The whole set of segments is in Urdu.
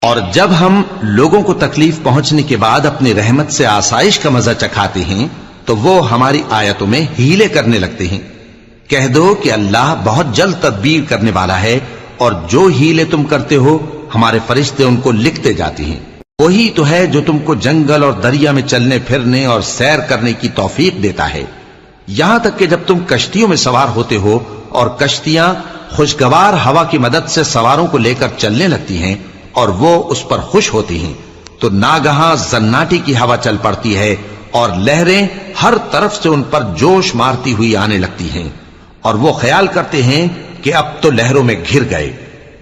اور جب ہم لوگوں کو تکلیف پہنچنے کے بعد اپنی رحمت سے آسائش کا مزہ چکھاتے ہیں تو وہ ہماری آیتوں میں ہیلے کرنے لگتے ہیں۔ کہہ دو کہ اللہ بہت جلد تدبیر کرنے والا ہے، اور جو ہیلے تم کرتے ہو ہمارے فرشتے ان کو لکھتے جاتے ہیں۔ وہی تو ہے جو تم کو جنگل اور دریا میں چلنے پھرنے اور سیر کرنے کی توفیق دیتا ہے، یہاں تک کہ جب تم کشتیوں میں سوار ہوتے ہو اور کشتیاں خوشگوار ہوا کی مدد سے سواروں کو لے کر چلنے لگتی ہیں اور وہ اس پر خوش ہوتی ہیں، تو ناگہاں زناٹی کی ہوا چل پڑتی ہے اور لہریں ہر طرف سے ان پر جوش مارتی ہوئی آنے لگتی ہیں، اور وہ خیال کرتے ہیں کہ اب تو لہروں میں گھر گئے۔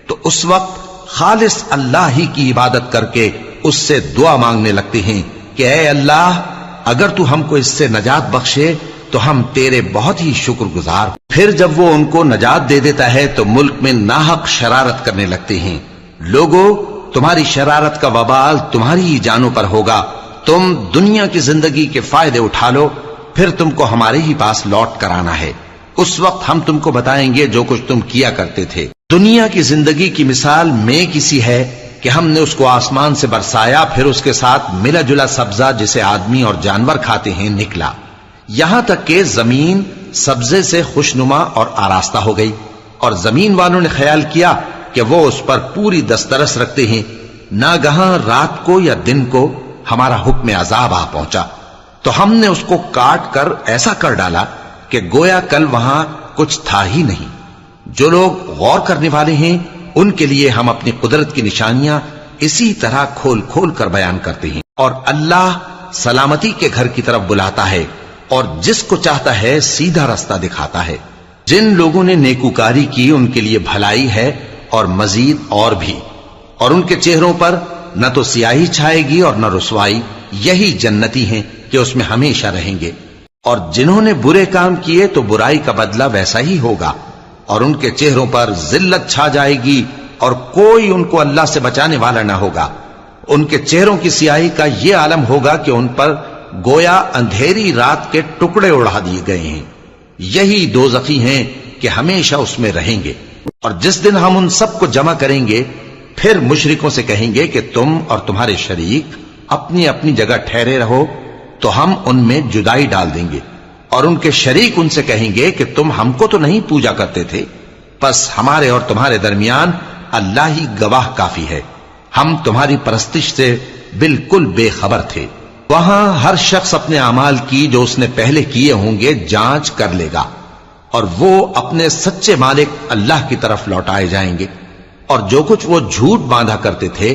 تو اس وقت خالص اللہ ہی کی عبادت کر کے اس سے دعا مانگنے لگتے ہیں کہ اے اللہ، اگر تو ہم کو اس سے نجات بخشے تو ہم تیرے بہت ہی شکر گزار۔ پھر جب وہ ان کو نجات دے دیتا ہے تو ملک میں ناحق شرارت کرنے لگتے ہیں۔ لوگو، تمہاری شرارت کا وبال تمہاری ہی جانوں پر ہوگا۔ تم دنیا کی زندگی کے فائدے اٹھا لو، پھر تم کو ہمارے ہی پاس لوٹ کر آنا ہے۔ اس وقت ہم تم کو بتائیں گے جو کچھ تم کیا کرتے تھے۔ دنیا کی زندگی کی مثال میں کسی ہے کہ ہم نے اس کو آسمان سے برسایا، پھر اس کے ساتھ ملا جلا سبزہ جسے آدمی اور جانور کھاتے ہیں نکلا، یہاں تک کہ زمین سبزے سے خوشنما اور آراستہ ہو گئی، اور زمین والوں نے خیال کیا کہ وہ اس پر پوری دسترس رکھتے ہیں۔ ناگہاں رات کو یا دن کو ہمارا حکم عذاب آ پہنچا، تو ہم نے اس کو کاٹ کر ایسا کر ڈالا کہ گویا کل وہاں کچھ تھا ہی نہیں۔ جو لوگ غور کرنے والے ہیں ان کے لیے ہم اپنی قدرت کی نشانیاں اسی طرح کھول کھول کر بیان کرتے ہیں۔ اور اللہ سلامتی کے گھر کی طرف بلاتا ہے، اور جس کو چاہتا ہے سیدھا رستہ دکھاتا ہے۔ جن لوگوں نے نیکوکاری کی ان کے لیے بھلائی ہے اور مزید اور بھی، اور ان کے چہروں پر نہ تو سیاہی چھائے گی اور نہ رسوائی، یہی جنتی ہیں کہ اس میں ہمیشہ رہیں گے۔ اور جنہوں نے برے کام کیے تو برائی کا بدلہ ویسا ہی ہوگا، اور ان کے چہروں پر ذلت چھا جائے گی اور کوئی ان کو اللہ سے بچانے والا نہ ہوگا۔ ان کے چہروں کی سیاہی کا یہ عالم ہوگا کہ ان پر گویا اندھیری رات کے ٹکڑے اڑا دیے گئے ہیں۔ یہی دوزخی ہیں کہ ہمیشہ اس میں رہیں گے۔ اور جس دن ہم ان سب کو جمع کریں گے، پھر مشرکوں سے کہیں گے کہ تم اور تمہارے شریک اپنی اپنی جگہ ٹھہرے رہو، تو ہم ان میں جدائی ڈال دیں گے۔ اور ان کے شریک ان سے کہیں گے کہ تم ہم کو تو نہیں پوجا کرتے تھے، پس ہمارے اور تمہارے درمیان اللہ ہی گواہ کافی ہے، ہم تمہاری پرستش سے بالکل بے خبر تھے۔ وہاں ہر شخص اپنے اعمال کی جو اس نے پہلے کیے ہوں گے جانچ کر لے گا، اور وہ اپنے سچے مالک اللہ کی طرف لوٹائے جائیں گے، اور جو کچھ وہ جھوٹ باندھا کرتے تھے